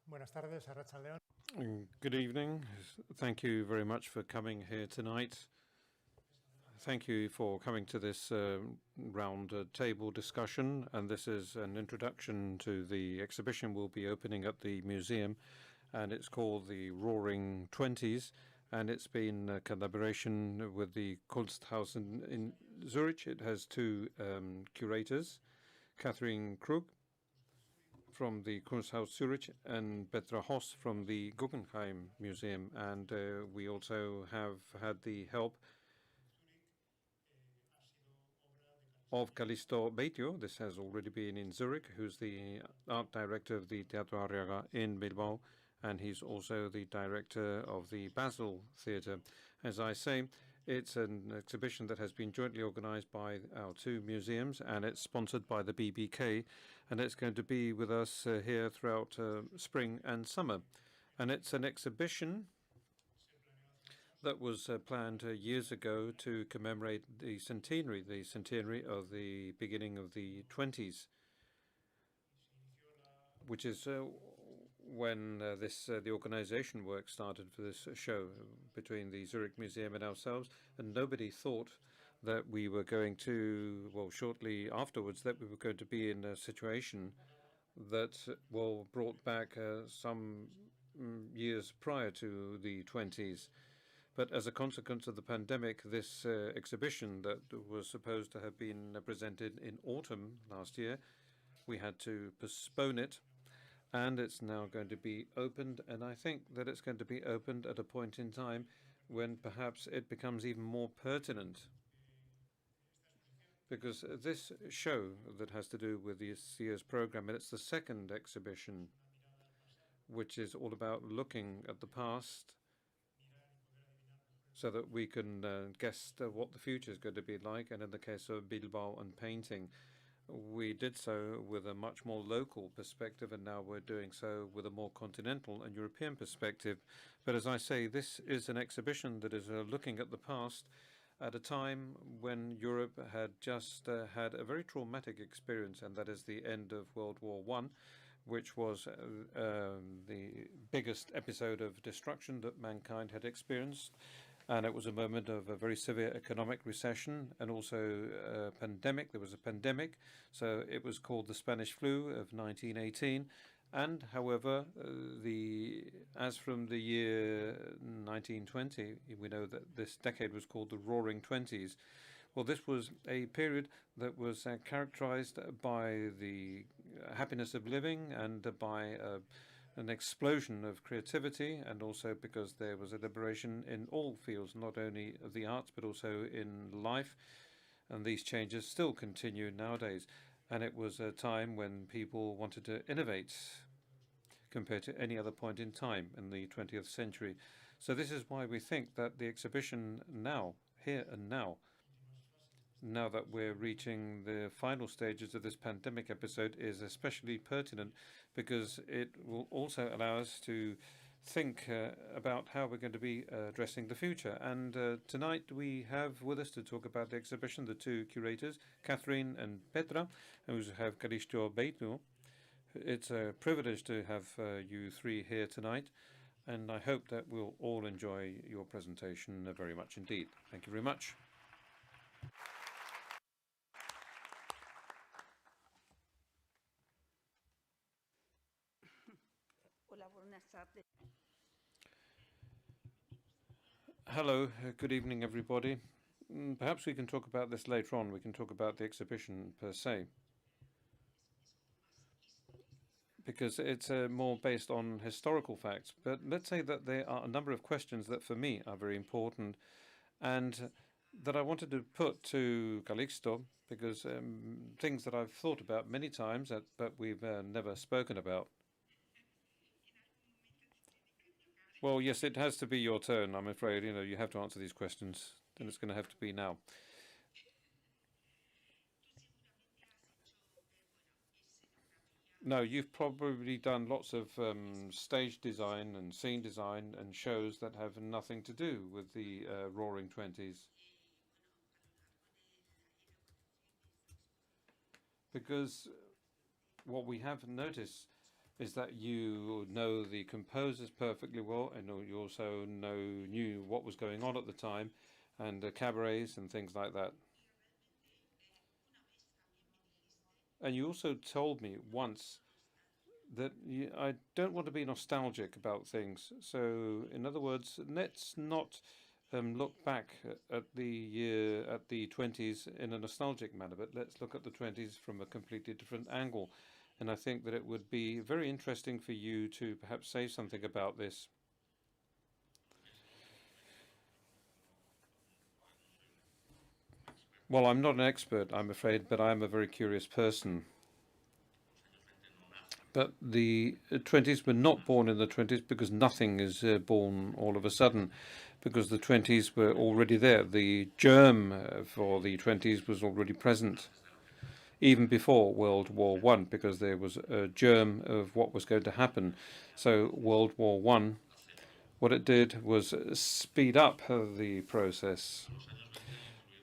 Buenas tardes, Arratsaldeon. Good evening. Thank you very much for coming here tonight. Thank you for coming to this round table discussion, and this is an introduction to the exhibition we'll be opening at the museum, and it's called the Roaring Twenties, and it's been a collaboration with the Kunsthaus in Zurich. It has two curators, Cathérine Hug from the Kunsthaus Zürich and Petra Joos from the Guggenheim Museum, and we also have had the help of Calixto Bieito. This has already been in Zurich, who's the art director of the Teatro Arriaga in Bilbao, and he's also the director of the Basel Theatre. As I say, it's an exhibition that has been jointly organized by our two museums, and it's sponsored by the BBK, and it's going to be with us here throughout spring and summer. And it's an exhibition that was planned years ago to commemorate the centenary of the beginning of the 20s, which is when the organization work started for this show between the Zurich Museum and ourselves, and nobody thought that we were going to, well, shortly afterwards, that we were going to be in a situation that, well, brought back some years prior to the 20s. But as a consequence of the pandemic, this exhibition that was supposed to have been presented in autumn last year, we had to postpone it, and it's now going to be opened. And I think that it's going to be opened at a point in time when perhaps it becomes even more pertinent. Because this show that has to do with this year's program, and it's the second exhibition, which is all about looking at the past so that we can guess what the future is going to be like. And in the case of Bilbao and painting, we did so with a much more local perspective, and now we're doing so with a more continental and European perspective. But as I say, this is an exhibition that is looking at the past at a time when Europe had just had a very traumatic experience, and that is the end of World War I, which was the biggest episode of destruction that mankind had experienced. And it was a moment of a very severe economic recession and also a pandemic. There was a pandemic, so it was called the Spanish flu of 1918. And however, as from the year 1920, we know that this decade was called the Roaring Twenties. Well, this was a period that was characterized by the happiness of living and by an explosion of creativity, and also because there was a liberation in all fields, not only of the arts, but also in life. And these changes still continue nowadays. And it was a time when people wanted to innovate compared to any other point in time in the 20th century. So this is why we think that the exhibition now, here and now that we're reaching the final stages of this pandemic episode, is especially pertinent, because it will also allow us to think about how we're going to be addressing the future. And tonight we have with us to talk about the exhibition the two curators, Cathérine and Petra, who have Calixto Bieito. It's a privilege to have you three here tonight, and I hope that we'll all enjoy your presentation very much indeed. Thank you very much. Hello, good evening, everybody. Perhaps we can talk about this later on. We can talk about the exhibition per se, because it's more based on historical facts. But let's say that there are a number of questions that for me are very important, and that I wanted to put to Calixto, because things that I've thought about many times but we've never spoken about. Well, yes, it has to be your turn, I'm afraid. You have to answer these questions, and it's going to have to be now. No, you've probably done lots of stage design and scene design and shows that have nothing to do with the Roaring Twenties. Because what we have noticed is that you know the composers perfectly well, and you also knew what was going on at the time, and cabarets and things like that. And you also told me once that I don't want to be nostalgic about things. So, in other words, let's not look back at the 20s in a nostalgic manner, but let's look at the 20s from a completely different angle. And I think that it would be very interesting for you to perhaps say something about this. Well, I'm not an expert, I'm afraid, but I'm a very curious person. But the 20s were not born in the 20s because nothing is born all of a sudden, because the 20s were already there. The germ for the 20s was already present even before World War One, because there was a germ of what was going to happen. So World War One, what it did was speed up the process,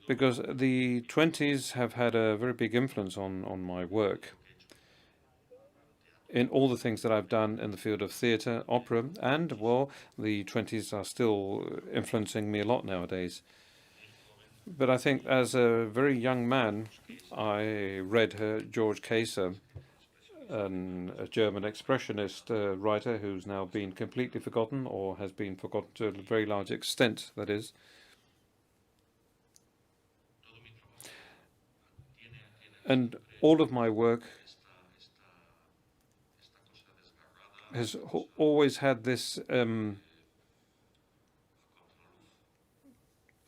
because the 20s have had a very big influence on my work in all the things that I've done in the field of theatre, opera, and, well, the 20s are still influencing me a lot nowadays. But I think as a very young man, I read George Kaiser, a German expressionist writer who's now been completely forgotten, or has been forgotten to a very large extent, that is. And all of my work has always had this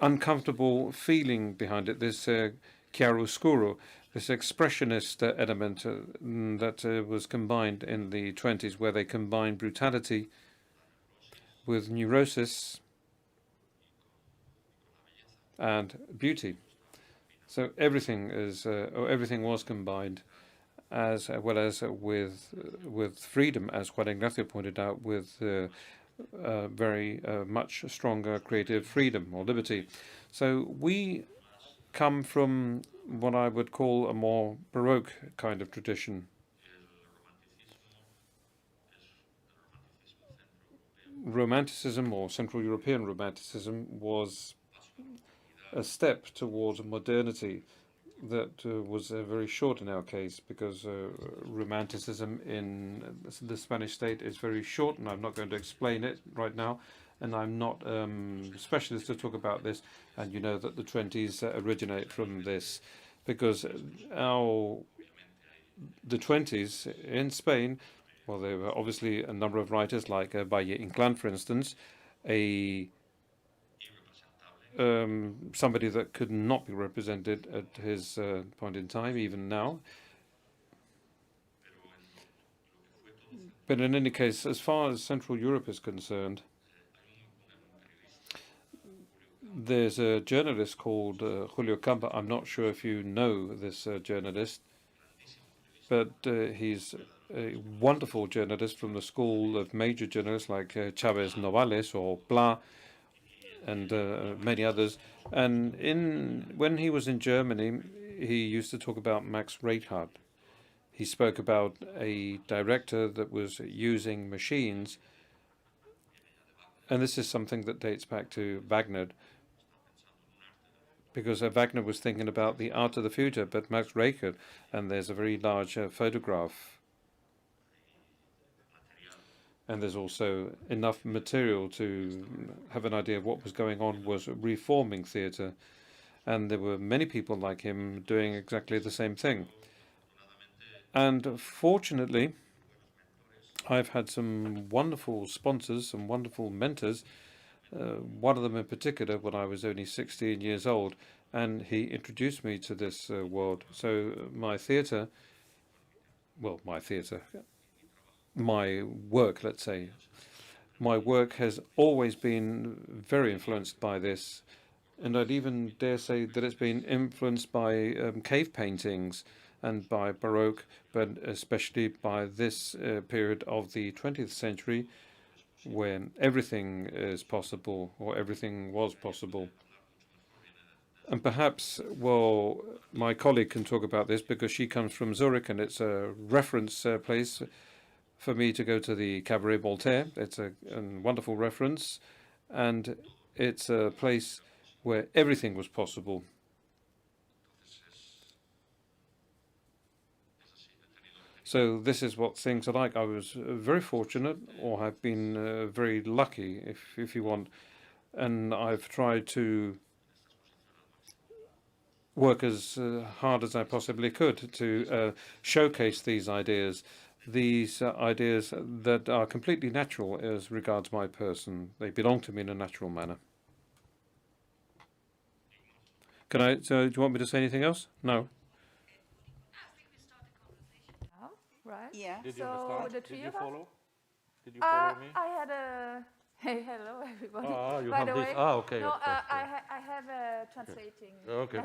uncomfortable feeling behind it, this chiaroscuro, this expressionist element that was combined in the 20s, where they combined brutality with neurosis and beauty. So everything was combined, as well as with freedom, as Juan Ignacio pointed out, with very much stronger creative freedom or liberty. So we come from what I would call a more Baroque kind of tradition. Romanticism, or Central European Romanticism, was a step towards modernity that was very short in our case, because Romanticism in the Spanish state is very short, and I'm not going to explain it right now, and I'm not a specialist to talk about this. And you know that the 20s originate from this, because the 20s in Spain, well, there were obviously a number of writers like Valle Inclán, for instance, a somebody that could not be represented at his point in time, even now. But in any case, as far as Central Europe is concerned, there's a journalist called Julio Campa. I'm not sure if you know this journalist, but he's a wonderful journalist from the school of major journalists like Chavez Novales or Pla, and many others. And when he was in Germany, he used to talk about Max Reinhardt. He spoke about a director that was using machines, and this is something that dates back to Wagner, because Wagner was thinking about the art of the future, but Max Reinhardt, and there's a very large photograph, and there's also enough material to have an idea of what was going on, was reforming theatre. And there were many people like him doing exactly the same thing. And fortunately, I've had some wonderful sponsors, some wonderful mentors. One of them in particular, when I was only 16 years old, and he introduced me to this world. So my work, let's say, my work has always been very influenced by this. And I'd even dare say that it's been influenced by cave paintings and by Baroque, but especially by this period of the 20th century, when everything is possible, or everything was possible. And perhaps, well, my colleague can talk about this, because she comes from Zurich, and it's a reference place for me to go to the Cabaret Voltaire. It's a wonderful reference, and it's a place where everything was possible. So this is what things are like. I was very fortunate, or have been very lucky, if you want, and I've tried to work as hard as I possibly could to showcase these ideas that are completely natural as regards my person. They belong to me in a natural manner. So do you want me to say anything else? No. Right. Yeah. Did you understand? Did you follow? Did you follow me? I had a. Hey, hello everybody. You By have the this. way, Okay. no, okay. I have a translating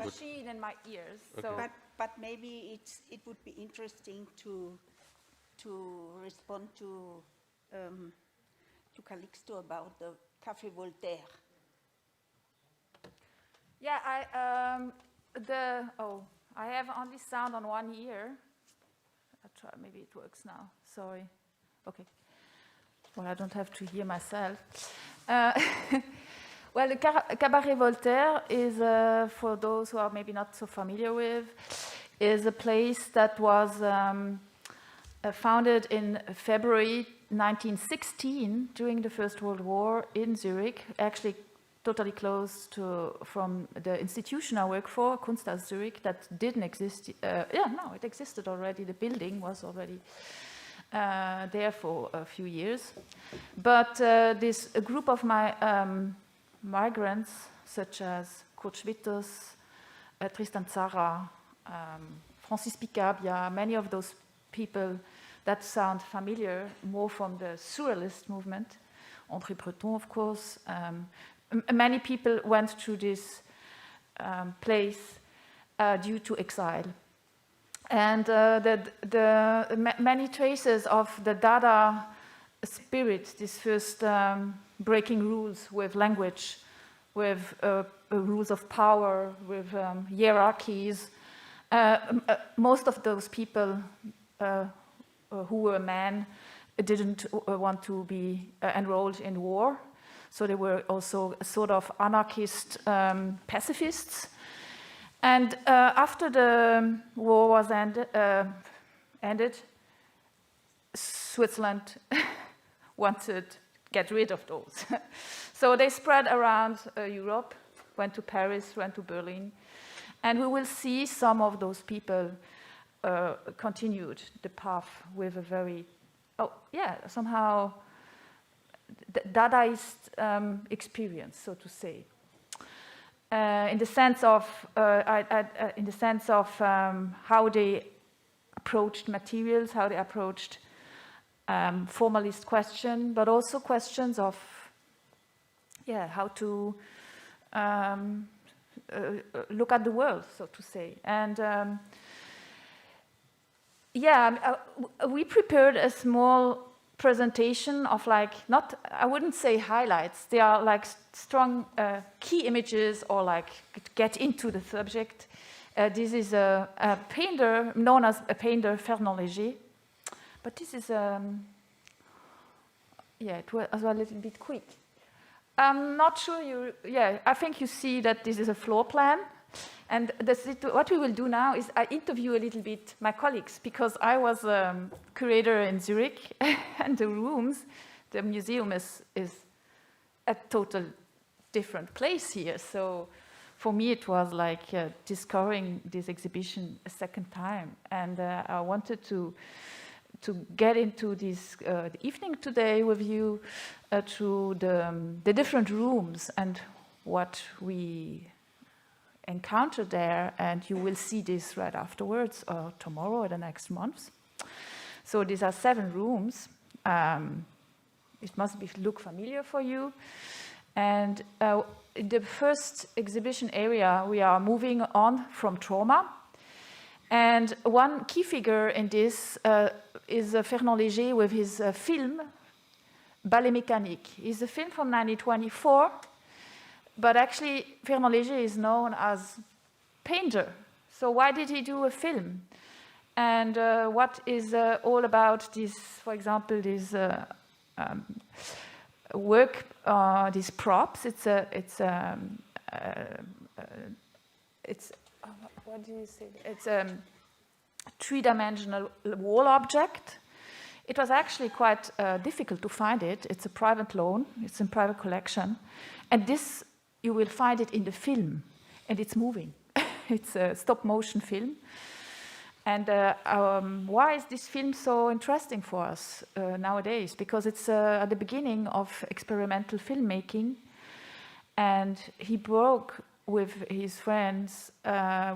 machine in my ears. Okay. So, But maybe it would be interesting to respond to Calixto about the Café Voltaire. yeah, I have only sound on one ear. I'll try. Maybe it works now. Sorry. Okay. Well, I don't have to hear myself. Well, the Cabaret Voltaire is, for those who are maybe not so familiar with, is a place that was founded in February 1916 during the First World War in Zurich, actually totally close from the institution I work for, Kunsthaus Zürich, that didn't exist. It existed already. The building was already there for a few years. But a group of migrants, such as Kurt Schwitters, Tristan Tzara, Francis Picabia, many of those people that sound familiar, more from the surrealist movement, André Breton, of course. Many people went through this place due to exile. And many traces of the Dada spirit, this first breaking rules with language, with rules of power, with hierarchies. Most of those people who were men didn't want to be enrolled in war. So they were also sort of anarchist pacifists. And after the war was ended, Switzerland wanted to get rid of those. So they spread around Europe, went to Paris, went to Berlin. And we will see some of those people continued the path with a very, somehow Dadaist experience, so to say. In the sense of how they approached materials, how they approached formalist questions, but also questions of how to look at the world, so to say. And we prepared a small presentation of I wouldn't say highlights, they are like strong key images or get into the subject. This is a painter known as a painter, Fernand Léger, but this is it was a little bit quick. I'm not sure I think you see that this is a floor plan. And what we will do now is I interview a little bit my colleagues, because I was a curator in Zurich, and the museum is a total different place here. So for me, it was like discovering this exhibition a second time. And I wanted to get into this evening today with you through the different rooms and what we encounter there, and you will see this right afterwards, or tomorrow or the next month. So these are 7 rooms. It must look familiar for you. And in the first exhibition area, we are moving on from trauma. And one key figure in this is Fernand Léger with his film, Ballet Mécanique. It's a film from 1924. But actually, Fernand Léger is known as painter. So why did he do a film? And what is all about this, for example, this work, these props. It's what do you say? It's a three-dimensional wall object. It was actually quite difficult to find it. It's a private loan. It's in private collection, and this you will find it in the film, and it's moving. It's a stop-motion film. And why is this film so interesting for us nowadays? Because it's at the beginning of experimental filmmaking, and he broke with his friends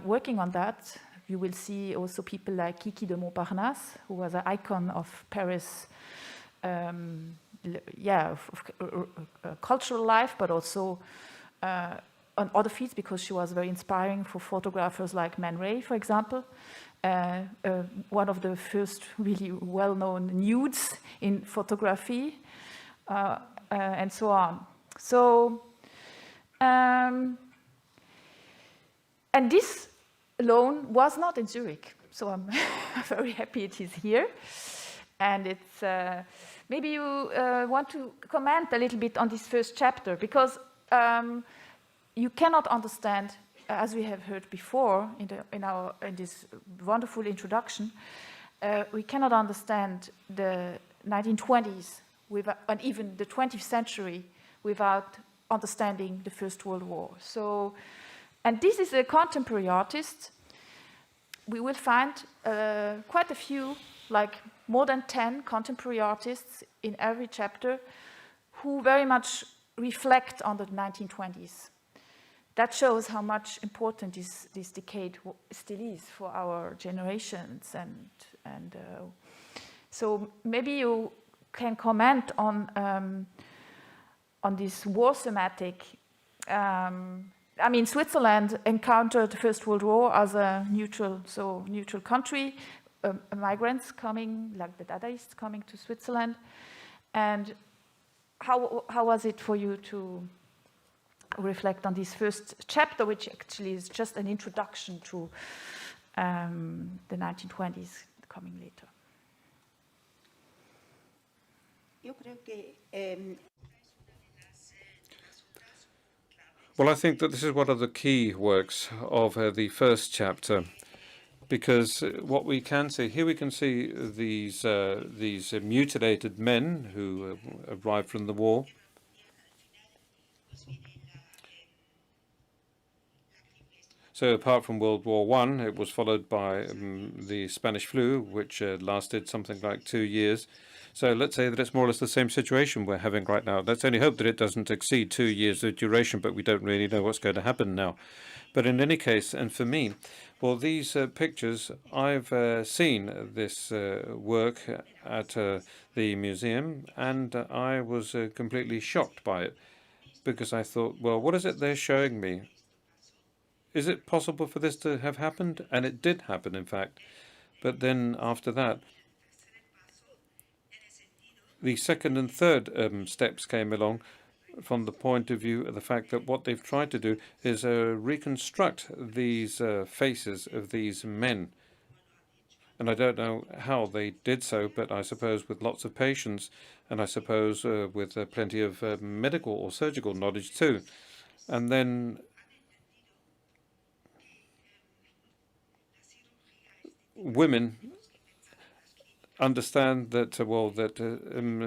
working on that. You will see also people like Kiki de Montparnasse, who was an icon of Paris, cultural life, but also on other fields, because she was very inspiring for photographers like Man Ray, for example. One of the first really well-known nudes in photography, and so on. So, and this loan was not in Zurich, so I'm very happy it is here. And it's maybe you want to comment a little bit on this first chapter, because you cannot understand, as we have heard before in this wonderful introduction, we cannot understand the 1920s and even the 20th century without understanding the First World War. So, and this is a contemporary artist. We will find quite a few, like more than 10 contemporary artists in every chapter who very much reflect on the 1920s. That shows how much important this decade still is for our generations, and so maybe you can comment on this war thematic. I mean, Switzerland encountered the First World War as a neutral country, migrants coming, like the Dadaists coming to Switzerland, and how was it for you to reflect on this first chapter, which actually is just an introduction to the 1920s coming later? Well, I think that this is one of the key works of the first chapter, because what we can see here, we can see these mutilated men who arrived from the war. So apart from World War I, it was followed by the Spanish flu, which lasted something like 2 years. So let's say that it's more or less the same situation we're having right now. Let's only hope that it doesn't exceed 2 years of duration, but we don't really know what's going to happen now. But in any case, and for me, well, these pictures, I've seen this work at the museum, and I was completely shocked by it, because I thought, well, what is it they're showing me? Is it possible for this to have happened? And it did happen, in fact. But then after that, the second and third steps came along from the point of view of the fact that what they've tried to do is reconstruct these faces of these men. And I don't know how they did so, but I suppose with lots of patience, and I suppose with plenty of medical or surgical knowledge too. And then women understand that,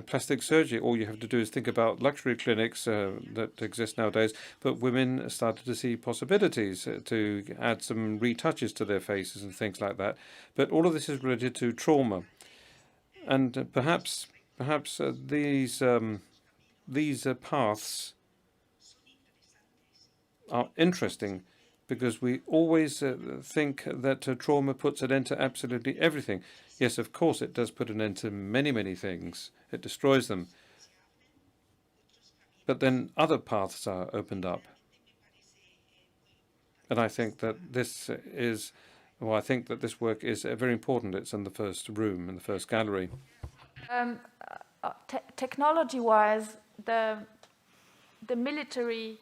plastic surgery, all you have to do is think about luxury clinics that exist nowadays, but women started to see possibilities to add some retouches to their faces and things like that. But all of this is related to trauma. And perhaps these paths are interesting, because we always think that trauma puts an end to absolutely everything. Yes, of course, it does put an end to many, many things. It destroys them. But then other paths are opened up. And I think that this is, well, I think that this work is very important. It's in the first room, in the first gallery. Technology-wise, the military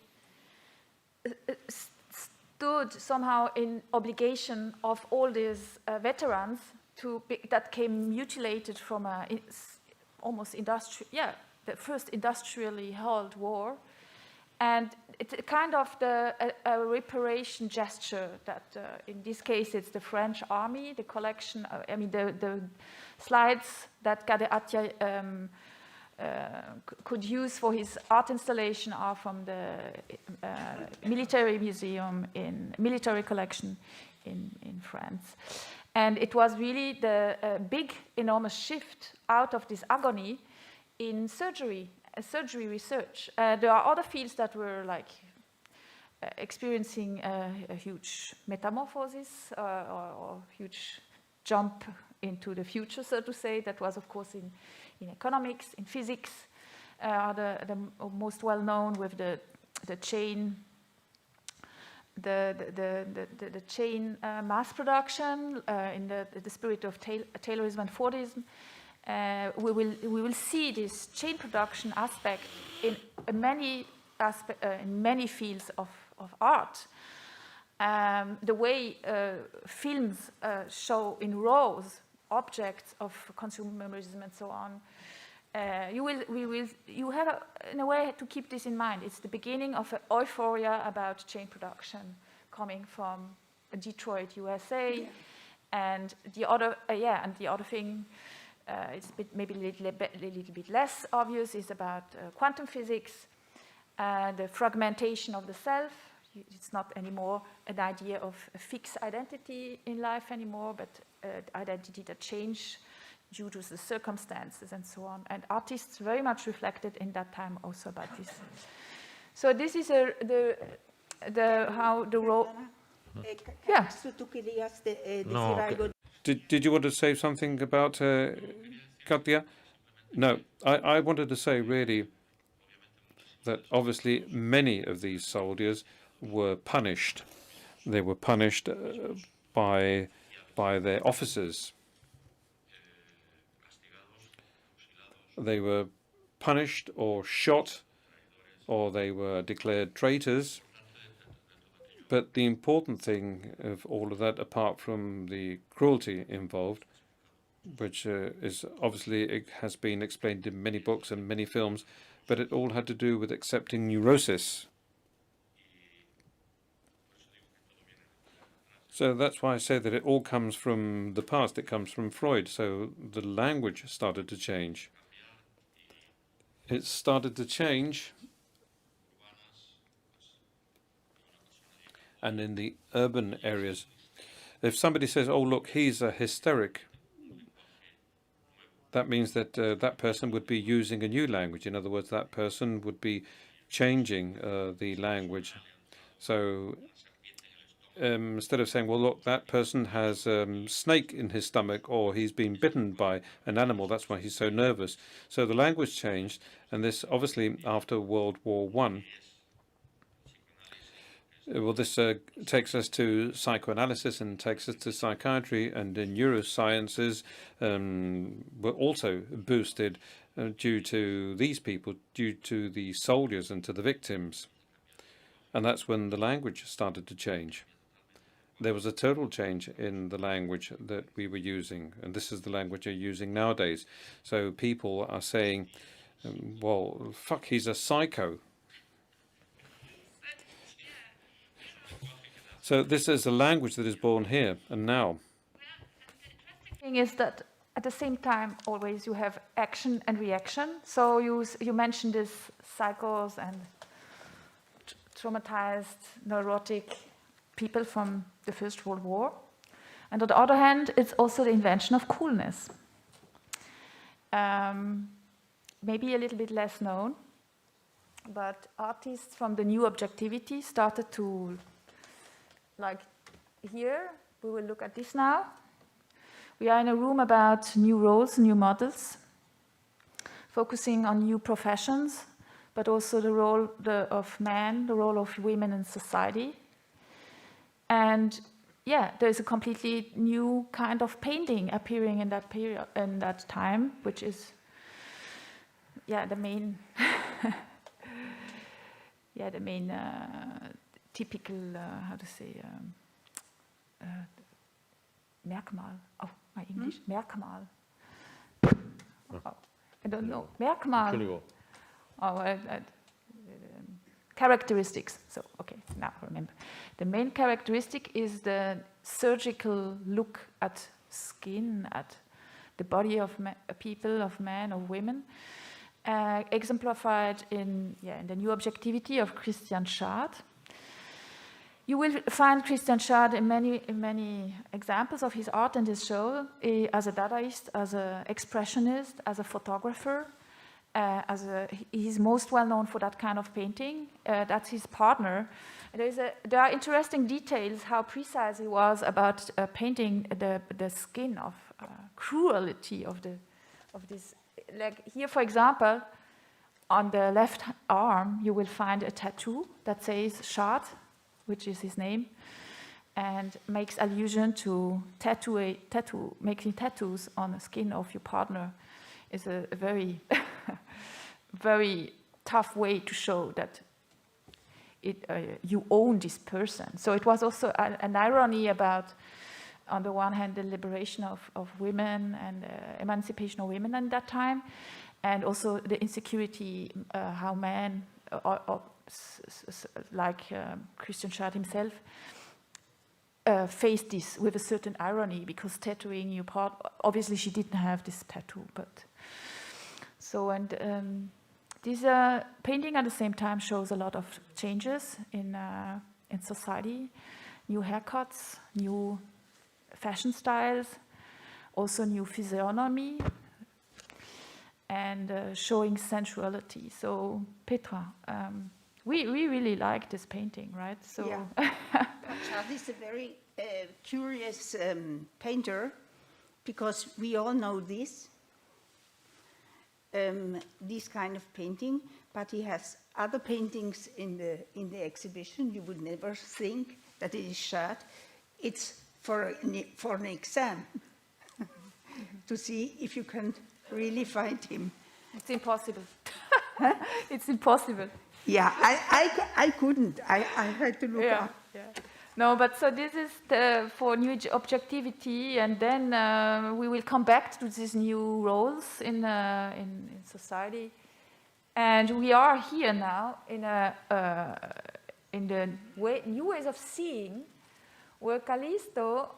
stood somehow in obligation of all these veterans that came mutilated from almost the first industrially held war, and it's a kind of a reparation gesture that, in this case, it's the French army. The collection, the slides that Gade could use for his art installation are from the military collection in France. And it was really the big, enormous shift out of this agony in surgery research. There are other fields that were like experiencing a huge metamorphosis or huge jump into the future, so to say. That was, of course, in economics, in physics, the most well known with the chain. The chain mass production in the spirit of Taylorism and Fordism. We will see this chain production aspect in many fields of art. The way films show in rows objects of consumerism and so on. You have, in a way, to keep this in mind. It's the beginning of an euphoria about chain production coming from Detroit, USA, and the other thing, it's maybe a little bit less obvious, is about quantum physics, the fragmentation of the self. It's not anymore an idea of a fixed identity in life anymore, but identity that change due to the circumstances and so on. And artists very much reflected in that time also about this. So this is how the role. Yeah. No. Did you want to say something about Katia? No, I wanted to say really that obviously many of these soldiers were punished. They were punished by their officers. They were punished or shot, or they were declared traitors. But the important thing of all of that, apart from the cruelty involved, which is obviously, it has been explained in many books and many films, but it all had to do with accepting neurosis. So that's why I say that it all comes from the past. It comes from Freud. So the language started to change. It started to change. And in the urban areas, if somebody says, oh, look, he's a hysteric, that means that that person would be using a new language. In other words, that person would be changing the language. So instead of saying, well, look, that person has snake in his stomach, or he's been bitten by an animal, that's why he's so nervous. So the language changed, and this obviously after World War I. Well, this takes us to psychoanalysis and takes us to psychiatry, and the neurosciences were also boosted due to these people, due to the soldiers and to the victims. And that's when the language started to change. There was a total change in the language that we were using, and this is the language you're using nowadays. So people are saying, well, fuck, he's a psycho. So this is a language that is born here and now. The thing is that at the same time, always you have action and reaction. So you mentioned this psychos and traumatized, neurotic people from the First World War. And on the other hand, it's also the invention of coolness. Maybe a little bit less known, but artists from the new objectivity started to, like here, we will look at this now. We are in a room about new roles, new models, focusing on new professions, but also the role of men, the role of women in society. And yeah, there's a completely new kind of painting appearing in that period, in that time, which is, the main, typical, Merkmal. Oh, my English. Merkmal. Oh, I don't know. Merkmal. Oh, characteristics. So, okay, now remember. The main characteristic is the surgical look at skin, at the body of people, of men, of women, exemplified in the new objectivity of Christian Schad. You will find Christian Schad in many examples of his art in this show, as a Dadaist, as an expressionist, as a photographer. He's most well known for that kind of painting. That's his partner. There are interesting details how precise he was about painting the skin of cruelty of this. Like here, for example, on the left arm, you will find a tattoo that says Schad, which is his name, and makes allusion to making tattoos on the skin of your partner is a very, very tough way to show that you own this person. So it was also an irony about, on the one hand, the liberation of women and emancipation of women at that time, and also the insecurity, how men, like Christian Schad himself, faced this with a certain irony, because tattooing your part, obviously she didn't have this tattoo, but so, and this painting at the same time shows a lot of changes in society, new haircuts, new fashion styles, also new physiognomy, and showing sensuality. So Petra, we really like this painting, right? So yeah. Schad is a very curious painter, because we all know this kind of painting, but he has other paintings in the exhibition. You would never think that it is Schad. It's for an exam to see if you can really find him. It's impossible. It's impossible. Yeah, I couldn't. I had to look up. Yeah. No, but so this is for new objectivity, and then we will come back to these new roles in society, and we are here now in the new ways of seeing, where Calixto,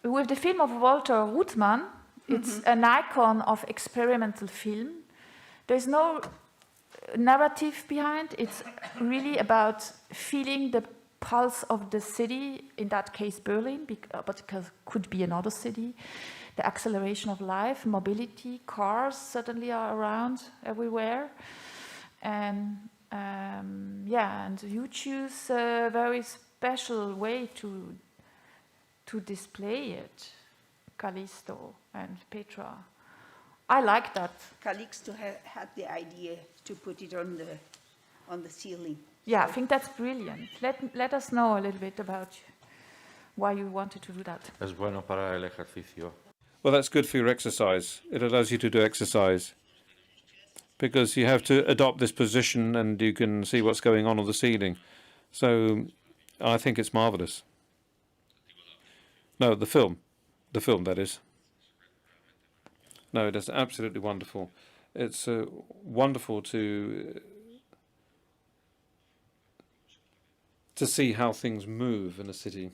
with the film of Walter Ruttmann, it's an icon of experimental film. There's no narrative behind. It's really about feeling the pulse of the city, in that case Berlin, but it could be another city. The acceleration of life, mobility, cars suddenly are around everywhere. And and you choose a very special way to display it, Calixto and Petra. I like that. Calixto had the idea to put it on the ceiling. Yeah, I think that's brilliant. Let us know a little bit about why you wanted to do that. Es bueno para el ejercicio. Well, that's good for your exercise. It allows you to do exercise, because you have to adopt this position and you can see what's going on the ceiling. So I think it's marvelous. No, the film, that is. No, that's absolutely wonderful. It's wonderful to see how things move in a city.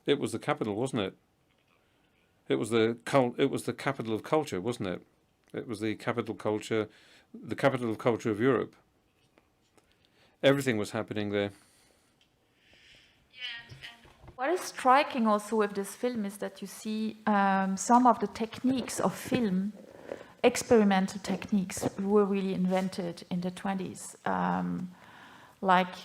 It was the capital, wasn't it? It was the capital of culture, wasn't it? It was the capital of culture of Europe. Everything was happening there. What is striking also with this film is that you see some of the techniques of film, experimental techniques, were really invented in the 20s, like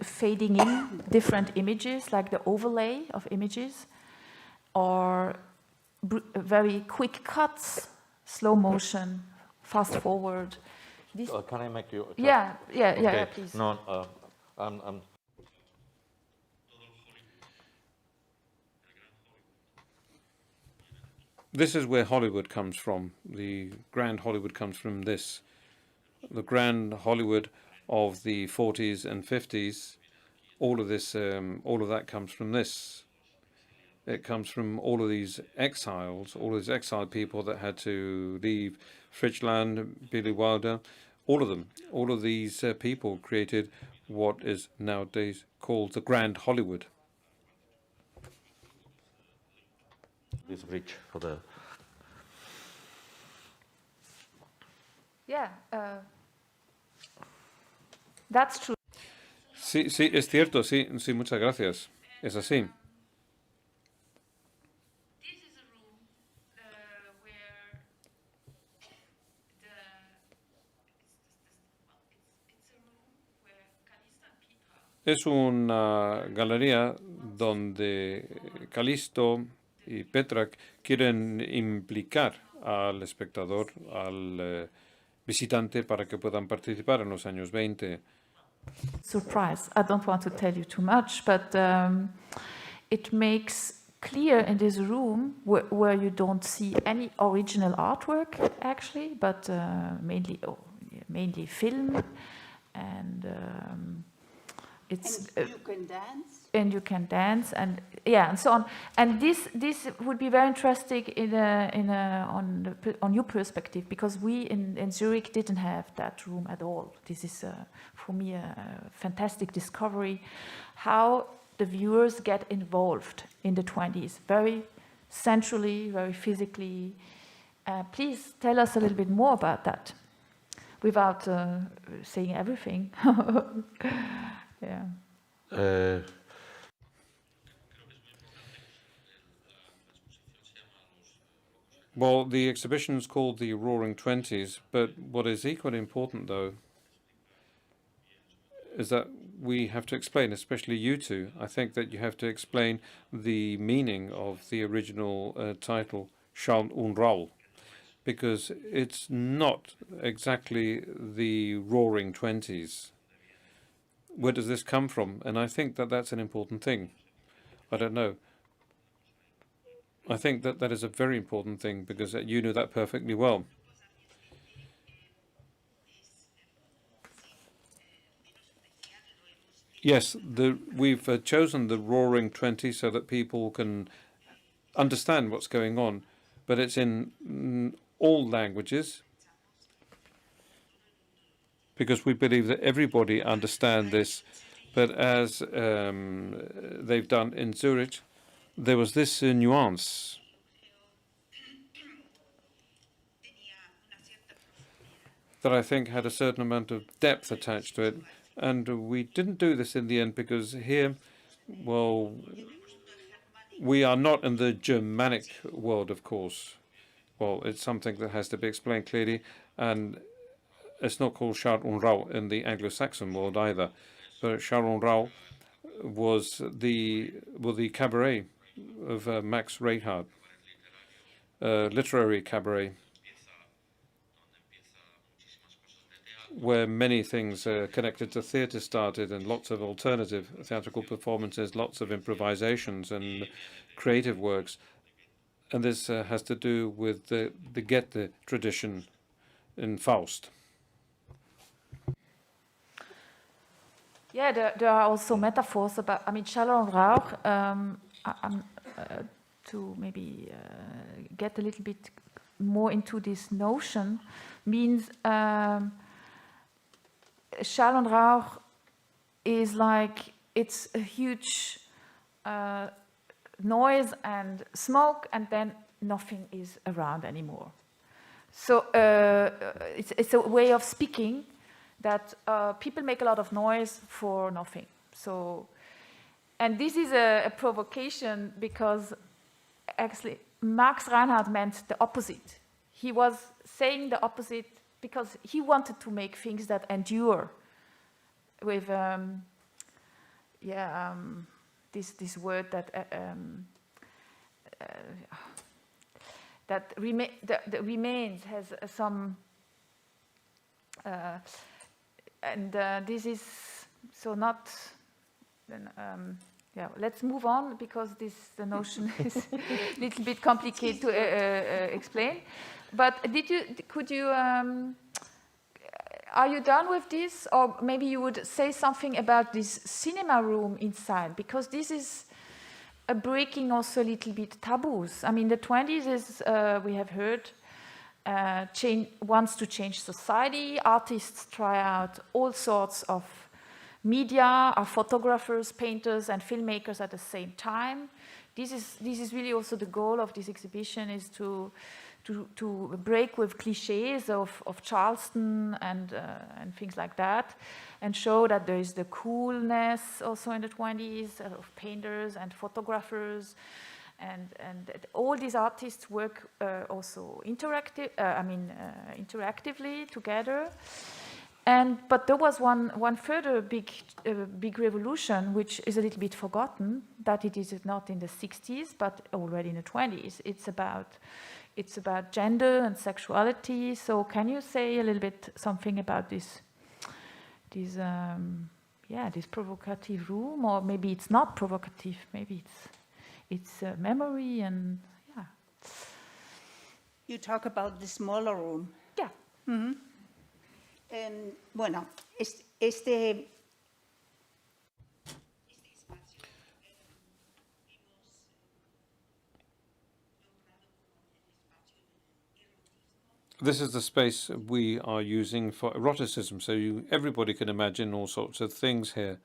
fading in different images, like the overlay of images, or very quick cuts, slow motion, fast forward. Can I make you? Yeah, Okay. please. No, I'm. This is where Hollywood comes from. The grand Hollywood comes from this. the grand Hollywood of the 40s and 50s, all of this, all of that comes from this. It comes from all of these exiles, all of these exiled people that had to leave Fritzland, Billy Wilder, all of them. All of these people created what is nowadays called the Grand Hollywood. This bridge for the. Yeah, that's true. Sí, sí, es cierto, sí, sí, muchas gracias. Es así. This is a room where it's a room where Calixto and Petra. Es una galería donde Calixto y Petra quieren implicar al espectador, al visitante, para que puedan participar en los años 20. Surprise. I don't want to tell you too much, but it makes clear in this room where you don't see any original artwork, actually, but mainly film, and it's. And you can dance. And you can dance, and yeah, and so on. And this would be very interesting on your perspective, because we in Zurich didn't have that room at all. This is for me a fantastic discovery, how the viewers get involved in the 20s, very centrally, very physically. Please tell us a little bit more about that, without saying everything. Yeah. Well, the exhibition is called the Roaring Twenties, but what is equally important, though, is that we have to explain, especially you two, I think that you have to explain the meaning of the original title, Schall und Rauch, because it's not exactly the Roaring Twenties. Where does this come from? And I think that that's an important thing. I don't know. I think that that is a very important thing, because you knew that perfectly well. Yes, we've chosen the Roaring Twenties so that people can understand what's going on, but it's in all languages, because we believe that everybody understands this. But as they've done in Zurich, there was this nuance that I think had a certain amount of depth attached to it. And we didn't do this in the end because here, well, we are not in the Germanic world, of course. Well, it's something that has to be explained clearly, and it's not called Schall und Rauch in the Anglo-Saxon world either. But Schall und Rauch was the cabaret of Max Reinhardt, literary cabaret, where many things connected to theatre started, and lots of alternative theatrical performances, lots of improvisations and creative works. And this has to do with the Goethe tradition in Faust. Yeah, there are also metaphors about, I mean, Schall und Rauch, to maybe get a little bit more into this notion, means Schall und Rauch is like, it's a huge noise and smoke, and then nothing is around anymore. So it's a way of speaking that people make a lot of noise for nothing. So, and this is a provocation, because actually Max Reinhardt meant the opposite. He was saying the opposite because he wanted to make things that endure with this word that that remains, has some and this is so not then yeah, let's move on, because the notion is a little bit complicated to explain. But could you are you done with this? Or maybe you would say something about this cinema room inside, because this is breaking also a little bit taboos. I mean, the 20s is, we have heard, wants to change society. Artists try out all sorts of media, are photographers, painters, and filmmakers at the same time. This is really also the goal of this exhibition, is to break with cliches of Charleston and things like that, and show that there is the coolness also in the 20s of painters and photographers, and all these artists work also interactively together. But there was one further big revolution, which is a little bit forgotten, that it is not in the 60s, but already in the 20s. It's about gender and sexuality. So can you say a little bit something about this provocative room, or maybe it's not provocative, maybe it's memory and yeah. You talk about the smaller room. Yeah. Mm-hmm. Bueno, este This is the space we are using for eroticism, so everybody can imagine all sorts of things here.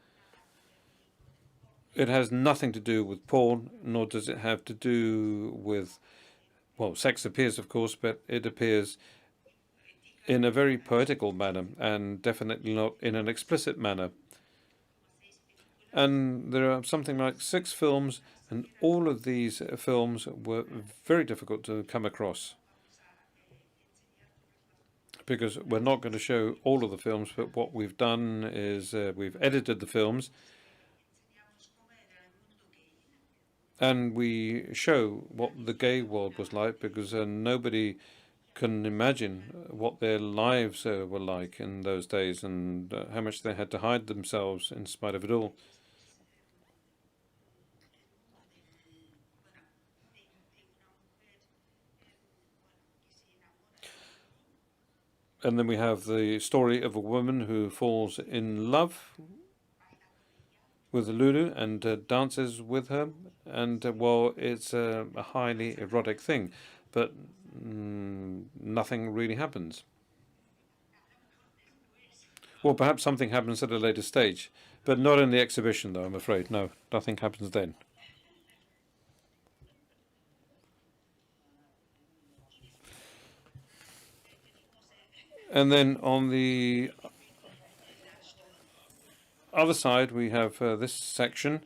It has nothing to do with porn, nor does it have to do with, well, sex appears, of course, but it appears in a very poetical manner, and definitely not in an explicit manner. And there are something like 6 films, and all of these films were very difficult to come across, because we're not going to show all of the films, but what we've done is we've edited the films and we show what the gay world was like, because nobody can imagine what their lives were like in those days, and how much they had to hide themselves in spite of it all. And then we have the story of a woman who falls in love with Lulu and dances with her. And, well, it's a highly erotic thing, but nothing really happens. Well, perhaps something happens at a later stage, but not in the exhibition, though, I'm afraid. No, nothing happens then. And then on the other side, we have this section.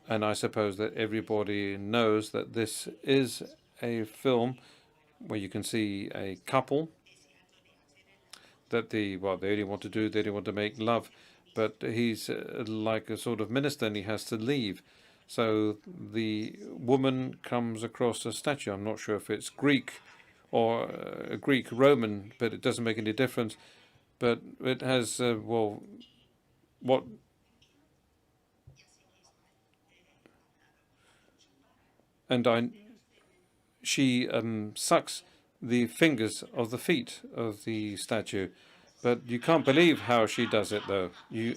And I suppose that everybody knows that this is a film where you can see a couple that they only want to do, they only want to make love, but he's like a sort of minister and he has to leave. So the woman comes across a statue. I'm not sure if it's Greek or Greek Roman, but it doesn't make any difference. But it has, what and she sucks the fingers of the feet of the statue, but you can't believe how she does it, though. You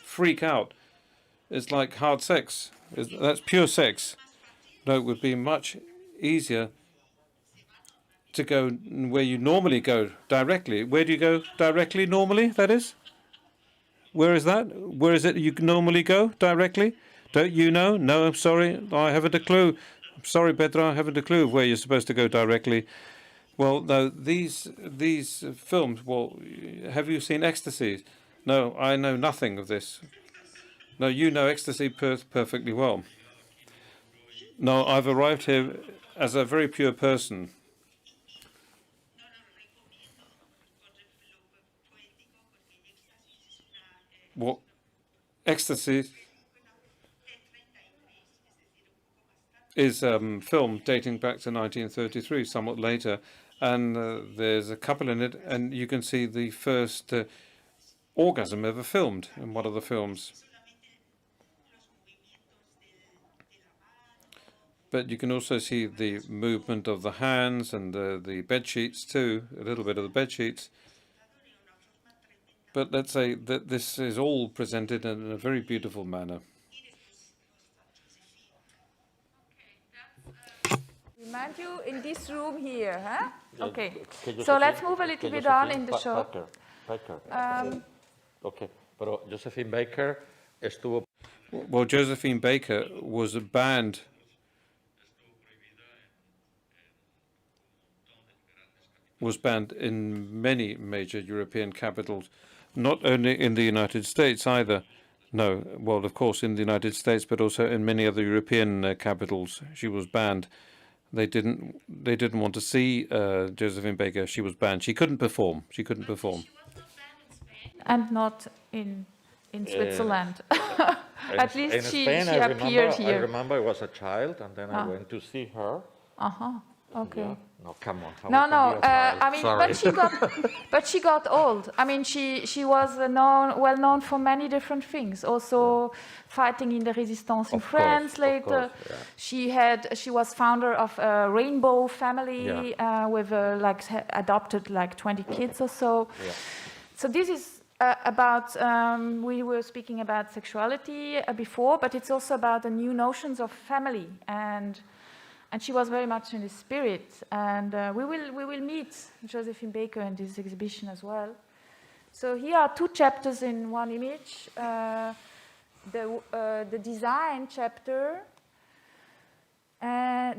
freak out. It's like hard sex. That's pure sex. No, it would be much easier to go where you normally go directly. Where do you go directly normally, that is? Where is that? Where is it you normally go directly? Don't you know? No, I'm sorry, I haven't a clue. I'm sorry, Petra, I haven't a clue of where you're supposed to go directly. Well, no, these films, well, have you seen Ecstasy? No, I know nothing of this. No, you know Ecstasy perfectly well. No, I've arrived here as a very pure person. Well, Ecstasy is film dating back to 1933, somewhat later, and there's a couple in it, and you can see the first orgasm ever filmed in one of the films. But you can also see the movement of the hands and the bed sheets too, a little bit of the bed sheets. But let's say that this is all presented in a very beautiful manner. Remind you in this room here, huh? Yeah, Okay. que So let's Josephine- move a little que bit on Josephine in the show. Baker. Okay, pero Josephine Baker estuvo. Well, Josephine Baker was banned. Was banned in many major European capitals, not only in the United States either. No, well, of course, in the United States, but also in many other European capitals, she was banned. They didn't want to see Josephine Baker. She was banned. She couldn't perform. She couldn't perform. And not in Switzerland. At least in she Spain, appeared I here. remember I was a child, and then I went to see her. Okay. Yeah. No, come on. how No, can no. be a child? I mean, Sorry. but she got old. I mean, she was well known for many different things. Also, fighting in the Resistance in Of France course, later. yeah. She was founder of a rainbow family with adopted 20 kids or so. Yeah. So this is about. We were speaking about sexuality before, but it's also about the new notions of family and she was very much in the spirit, and we will meet Josephine Baker in this exhibition as well. So here are two chapters in one image: the design chapter,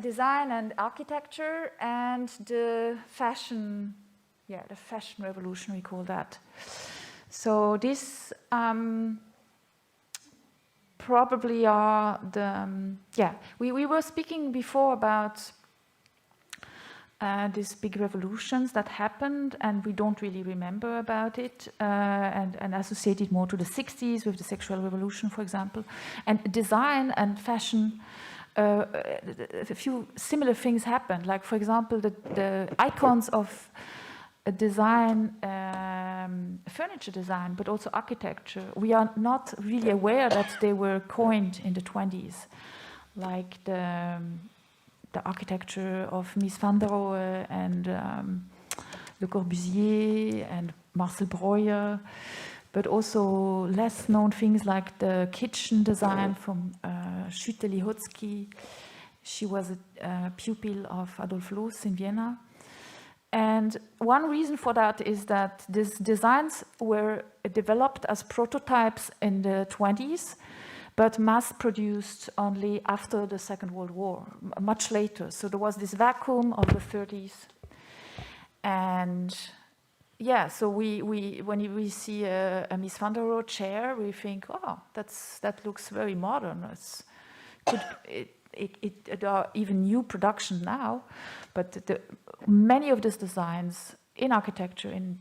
design and architecture, and the fashion, the fashion revolution we call that. So this. Probably are the we were speaking before about these big revolutions that happened, and we don't really remember about it, and associated more to the 60s with the sexual revolution, for example, and design and fashion. A few similar things happened, like for example the icons of design, furniture design, but also architecture. We are not really aware that they were coined in the 20s, like the architecture of Mies van der Rohe and Le Corbusier and Marcel Breuer, but also less known things like the kitchen design from Schütte-Lihotzky. She was a pupil of Adolf Loos in Vienna. And one reason for that is that these designs were developed as prototypes in the 20s, but mass-produced only after the Second World War, much later. So there was this vacuum of the 30s. And so when we see a Mies van der Rohe chair, we think, oh, that looks very modern. There are even new production now, but many of these designs in architecture, in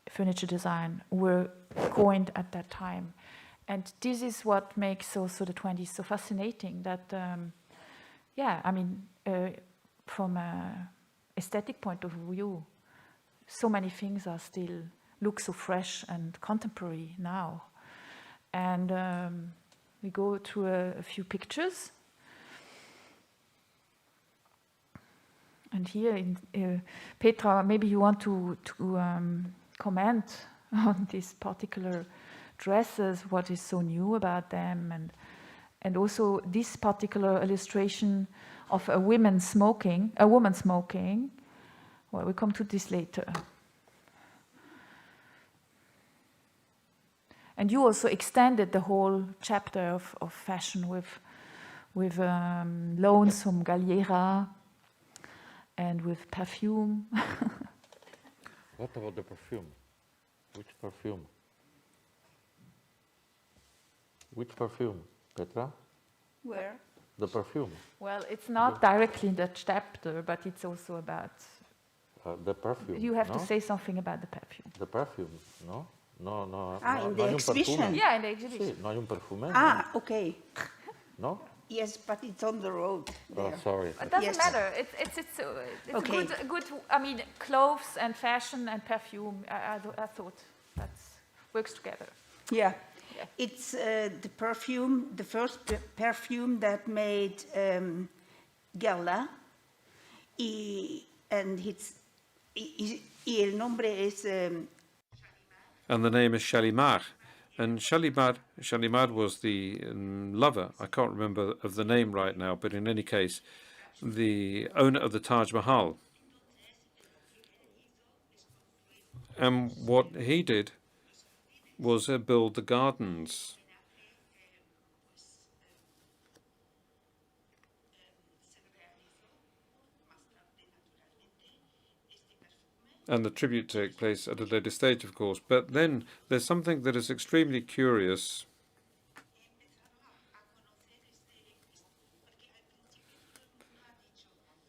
furniture design, were coined at that time. And this is what makes also the 20s so fascinating, that, from an aesthetic point of view, so many things are still look so fresh and contemporary now. And we go through a few pictures. And here, Petra, maybe you want to comment on these particular dresses, what is so new about them, and also this particular illustration of a woman smoking. Well, we come to this later. And you also extended the whole chapter of fashion with loans from Galliera and with perfume. What about the perfume? Which perfume? Which perfume, Petra? Where? The perfume. Well, it's not directly in that chapter, but it's also about... The perfume. You have to say something about the perfume. The perfume, no? No. In the exhibition? Yeah, in the exhibition. Sí, no hay un perfume. Okay. No? Yes, but it's on the road there. Oh, sorry. It doesn't Yes. matter. It's Okay. good. I mean, clothes and fashion and perfume. I thought that works together. Yeah. It's the perfume, the first perfume that made Guerlain. And el nombre es... And the name is Shalimar. And Shalimar was the lover, I can't remember of the name right now, but in any case, the owner of the Taj Mahal. And what he did was build the gardens. And the tribute took place at a later stage, of course. But then there's something that is extremely curious.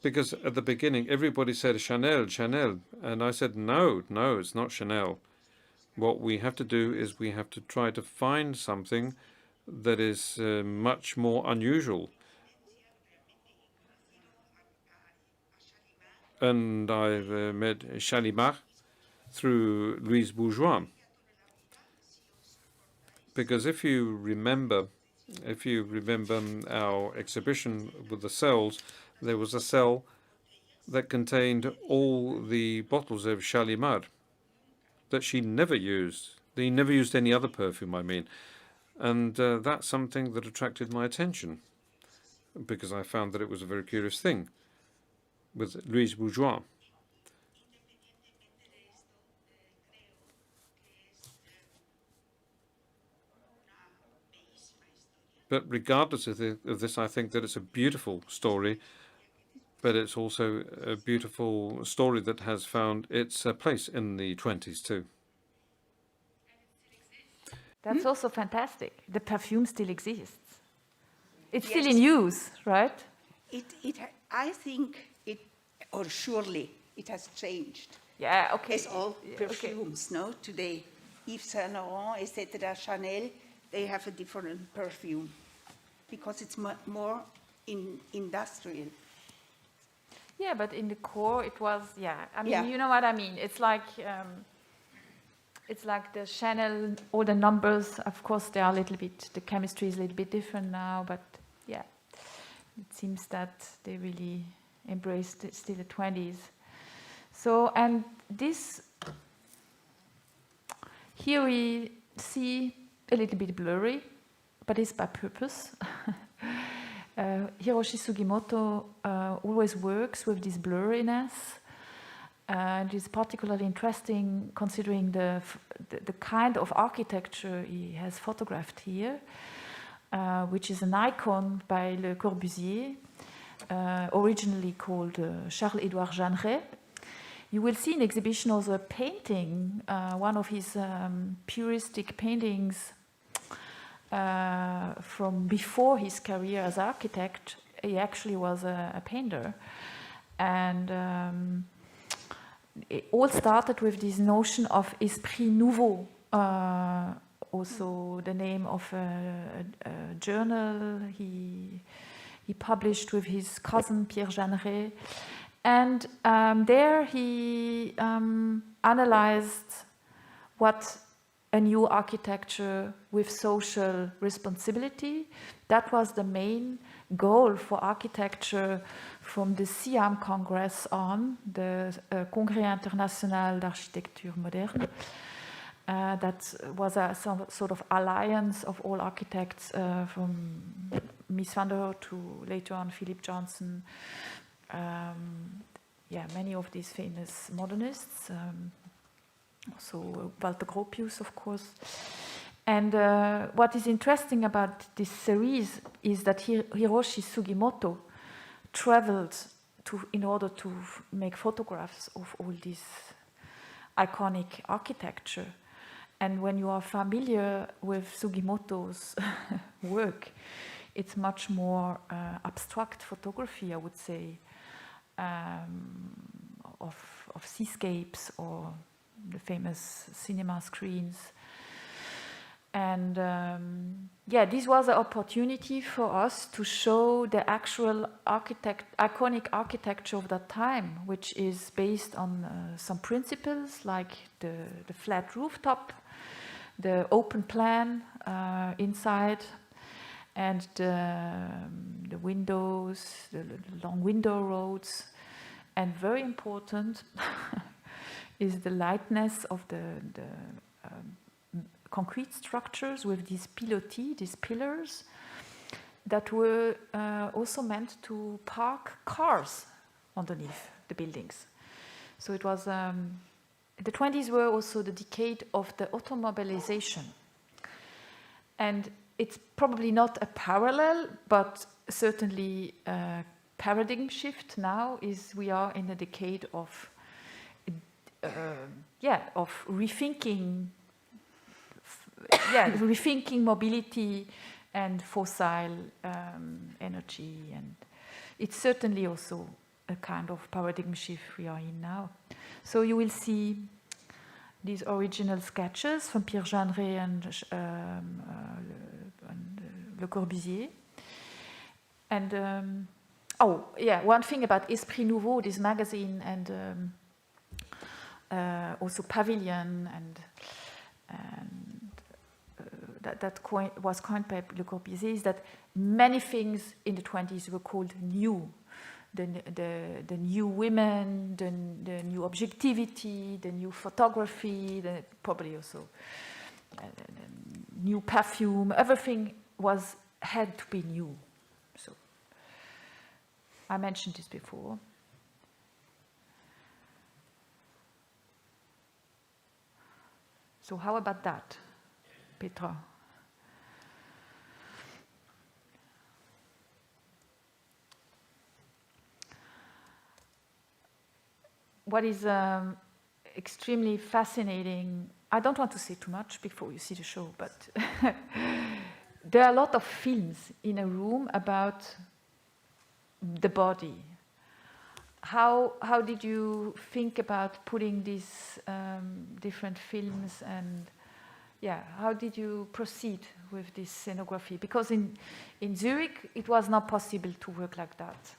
Because at the beginning, everybody said Chanel, Chanel. And I said, no, it's not Chanel. What we have to do is we have to try to find something that is much more unusual. And I met Shalimar through Louise Bourgeois. Because if you remember our exhibition with the cells, there was a cell that contained all the bottles of Shalimar that she never used. They never used any other perfume, I mean. And that's something that attracted my attention, because I found that it was a very curious thing with Louise Bourgeois. But regardless of this, I think that it's a beautiful story, but it's also a beautiful story that has found its place in the 20s too. That's also fantastic. The perfume still exists. It's still in use, right? I think or surely it has changed. Yeah, okay. As all perfumes, no? Today, Yves Saint Laurent, etc., Chanel, they have a different perfume because it's more industrial. Yeah, but in the core, it was, I mean, Yeah. You know what I mean. It's like the Chanel, all the numbers, of course, they are a little bit, the chemistry is a little bit different now, but yeah, it seems that they really embraced still the 20s. So, and this, here we see a little bit blurry, but it's by purpose. Hiroshi Sugimoto always works with this blurriness, and it's particularly interesting considering the kind of architecture he has photographed here, which is an icon by Le Corbusier, originally called Charles-Édouard Jeanneret. You will see in exhibition also a painting, one of his puristic paintings from before his career as architect. He actually was a painter. And it all started with this notion of esprit nouveau, also the name of a journal he published with his cousin Pierre Jeanneret. And there he analyzed what a new architecture with social responsibility. That was the main goal for architecture from the Siam Congress on, the Congrès International d'Architecture Moderne. That was some sort of alliance of all architects from Mies van der Rohe to later on Philip Johnson. Many of these famous modernists. Also Walter Gropius, of course. And what is interesting about this series is that Hiroshi Sugimoto traveled in order to make photographs of all this iconic architecture. And when you are familiar with Sugimoto's work, it's much more abstract photography, I would say, of seascapes or the famous cinema screens. And this was an opportunity for us to show the actual iconic architecture of that time, which is based on some principles like the flat rooftop, the open plan inside, and the windows, the long window roads, and very important is the lightness of the concrete structures with these pilotis, these pillars, that were also meant to park cars underneath the buildings. So it was, the 20s were also the decade of the automobilization. And it's probably not a parallel, but certainly a paradigm shift now is we are in a decade of rethinking rethinking mobility and fossil energy, and it's certainly also a kind of paradigm shift we are in now. So you will see these original sketches from Pierre Jeanneret and Le Corbusier. And one thing about Esprit Nouveau, this magazine, and also Pavilion, and that was coined by Le Corbusier, is that many things in the 20s were called new. The new women, the new objectivity, the new photography, probably also the new perfume. Everything had to be new. So I mentioned this before. So how about that, Petra? What is extremely fascinating, I don't want to say too much before you see the show, but there are a lot of films in a room about the body. How did you think about putting these different films, and how did you proceed with this scenography? Because in Zurich, it was not possible to work like that.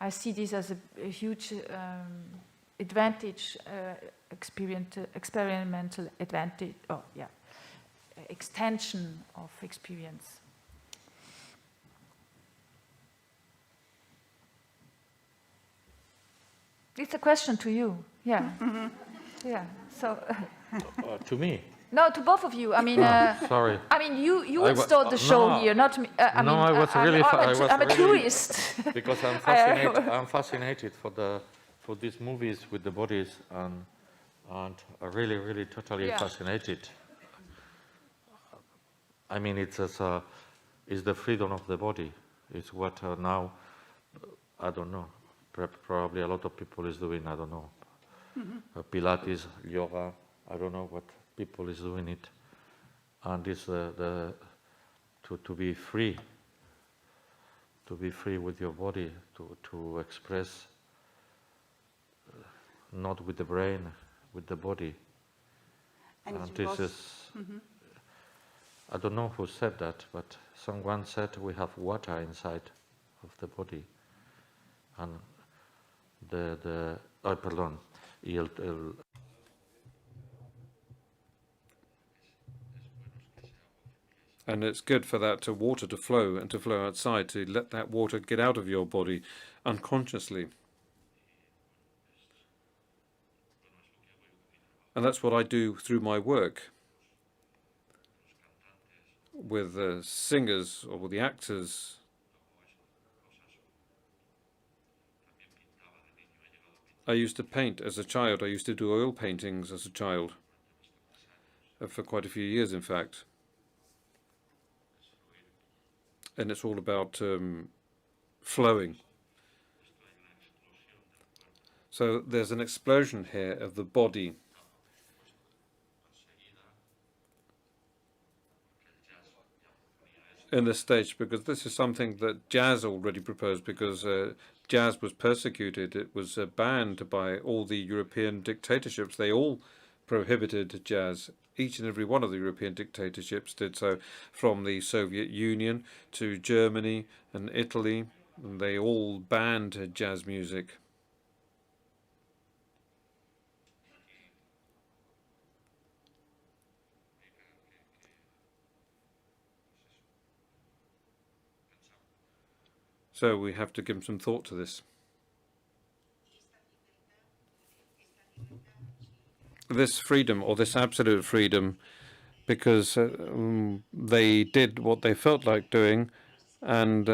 I see this as a huge advantage, experimental advantage, extension of experience. It's a question to you, So To me? No, to both of you. I mean, sorry. I mean, you installed the show here, not me. I'm a tourist. Because I'm fascinated for these movies with the bodies, and really totally fascinated. I mean, it's the freedom of the body. It's what now, I don't know, probably a lot of people is doing, I don't know, Pilates, yoga, I don't know what people is doing it. And it's to be free with your body, to express, not with the brain, with the body. And this is, I don't know who said that, but someone said we have water inside of the body. And and it's good for that water to flow and to flow outside, to let that water get out of your body unconsciously. And that's what I do through my work with the singers or with the actors. I used to paint as a child. I used to do oil paintings as a child, for quite a few years, in fact. And it's all about flowing. So there's an explosion here of the body. In the stage, because this is something that jazz already proposed, because jazz was persecuted. It was banned by all the European dictatorships. They all prohibited jazz. Each and every one of the European dictatorships did so, from the Soviet Union to Germany and Italy. And they all banned jazz music. So we have to give some thought to this. This freedom, or this absolute freedom, because they did what they felt like doing, and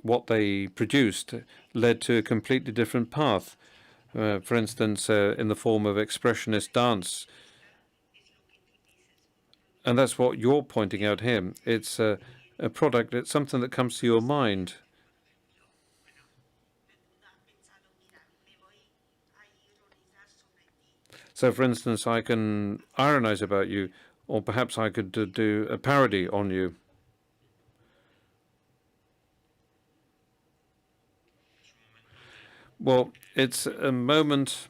what they produced led to a completely different path. For instance, in the form of expressionist dance. And that's what you're pointing out here. It's a product, it's something that comes to your mind. So, for instance, I can ironize about you, or perhaps I could do a parody on you. Well, it's a moment.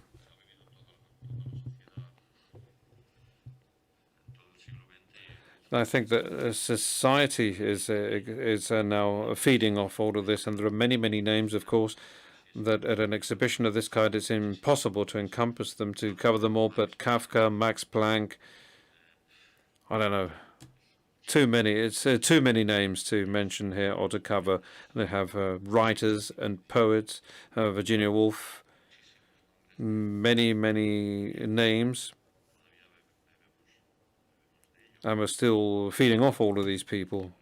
I think that society is now feeding off all of this, and there are many, many names, of course, that at an exhibition of this kind it's impossible to encompass them, to cover them all, but Kafka, Max Planck, I don't know, too many. It's too many names to mention here or to cover. They have writers and poets, Virginia Woolf, many, many names. And we're still feeding off all of these people.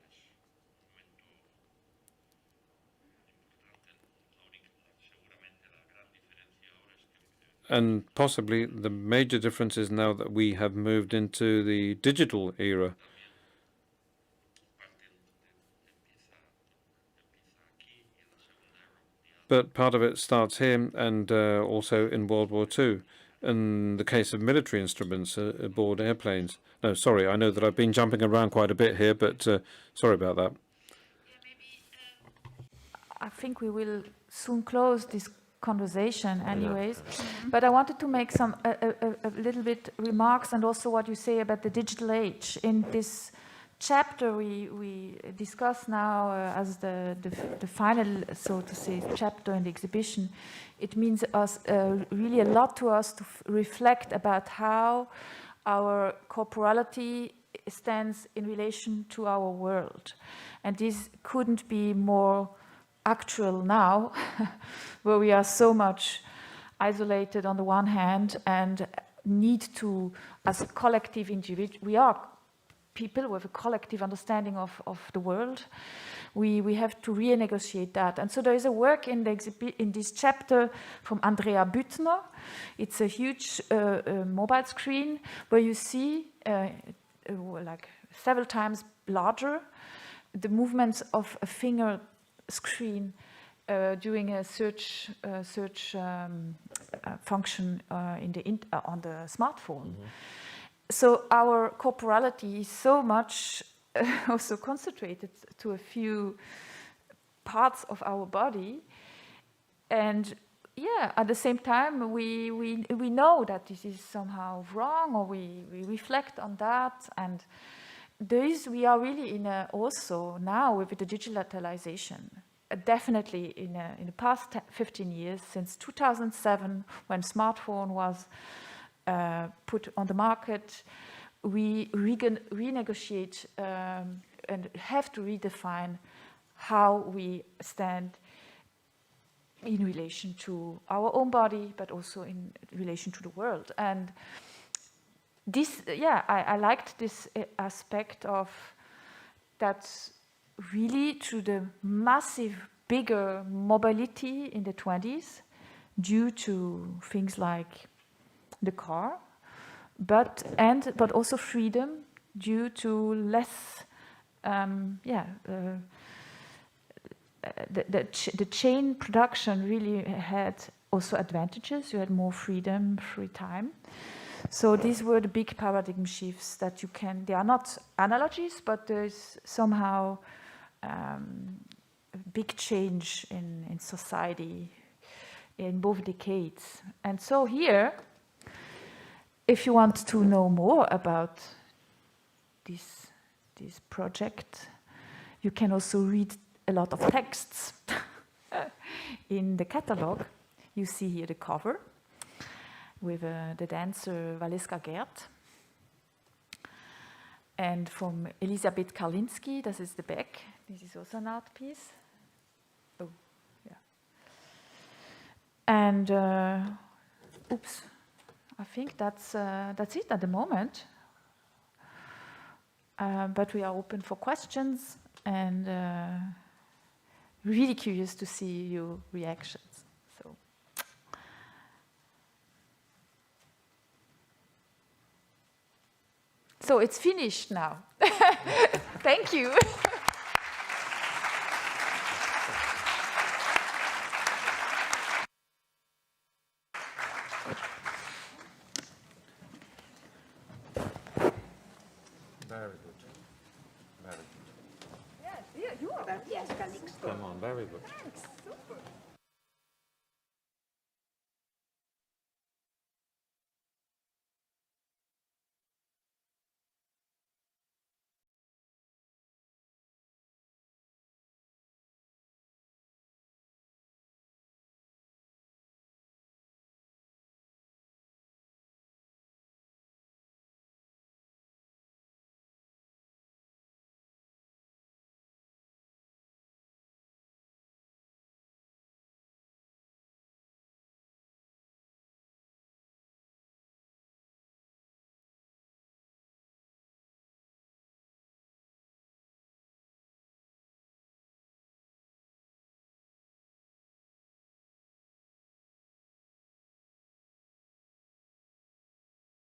And possibly the major difference is now that we have moved into the digital era. But part of it starts here and also in World War II. In the case of military instruments aboard airplanes. No, sorry, I know that I've been jumping around quite a bit here, but sorry about that. I think we will soon close this conversation anyways, but I wanted to make some a little bit remarks and also what you say about the digital age. In this chapter we discuss now as the final, so to say, chapter in the exhibition, it means us really a lot to us to reflect about how our corporality stands in relation to our world. And this couldn't be more actual now, where we are so much isolated on the one hand and need to, as a collective individual, we are people with a collective understanding of the world. We have to renegotiate that. And so there is a work in this chapter from Andrea Büttner. It's a huge mobile screen where you see, like several times larger, the movements of a finger screen during a search function on the smartphone. Mm-hmm. So our corporality is so much also concentrated to a few parts of our body, and yeah, at the same time we know that this is somehow wrong, or we reflect on that, and we are really in a, also now with the digitalization, definitely in the past 15 years, since 2007 when smartphone was put on the market, we renegotiate and have to redefine how we stand in relation to our own body, but also in relation to the world. And this, yeah, I liked this aspect of that really through the massive, bigger mobility in the 20s due to things like the car, but also freedom due to less, the chain production really had also advantages. You had more freedom, free time. So these were the big paradigm shifts that you can, they are not analogies, but there's somehow a big change in society in both decades. And so here, if you want to know more about this project, you can also read a lot of texts in the catalog. You see here the cover with the dancer Valeska Gert. And from Elisabeth Karlinski, this is the back. This is also an art piece. Oh, And oops, I think that's it at the moment. But we are open for questions and really curious to see your reactions. So it's finished now. Thank you. Very good. Very good. Yes, you are that. Yes, Calixto. Come on, very good.